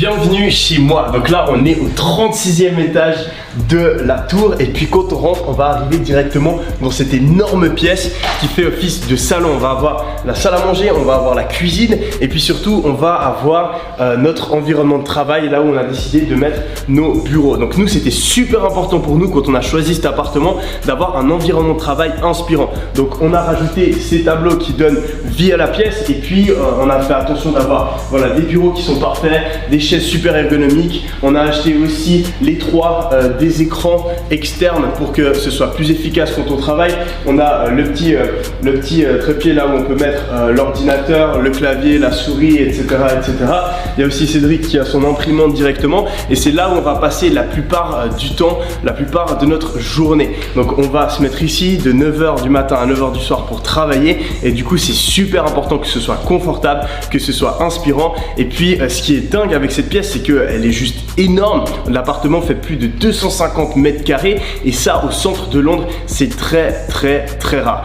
Bienvenue chez moi. Donc là on est au 36e étage de la tour et puis quand on rentre on va arriver directement dans cette énorme pièce qui fait office de salon. On va avoir la salle à manger, on va avoir la cuisine et puis surtout on va avoir notre environnement de travail, là où on a décidé de mettre nos bureaux. Donc nous c'était super important pour nous quand on a choisi cet appartement d'avoir un environnement de travail inspirant. Donc on a rajouté ces tableaux qui donnent vie à la pièce et puis on a fait attention d'avoir des bureaux qui sont parfaits, des chaises super ergonomiques. On a acheté aussi les trois des écrans externes pour que ce soit plus efficace quand on travaille. On a le petit trépied là où on peut mettre l'ordinateur, le clavier, la souris, etc., etc. Il y a aussi Cédric qui a son imprimante directement et c'est là où on va passer la plupart du temps, la plupart de notre journée. Donc on va se mettre ici de 9h du matin à 9h du soir pour travailler et du coup c'est super important que ce soit confortable, que ce soit inspirant. Et puis ce qui est dingue avec cette pièce, c'est qu'elle est juste énorme. L'appartement fait plus de 250 mètres carrés et ça au centre de Londres, c'est très rare.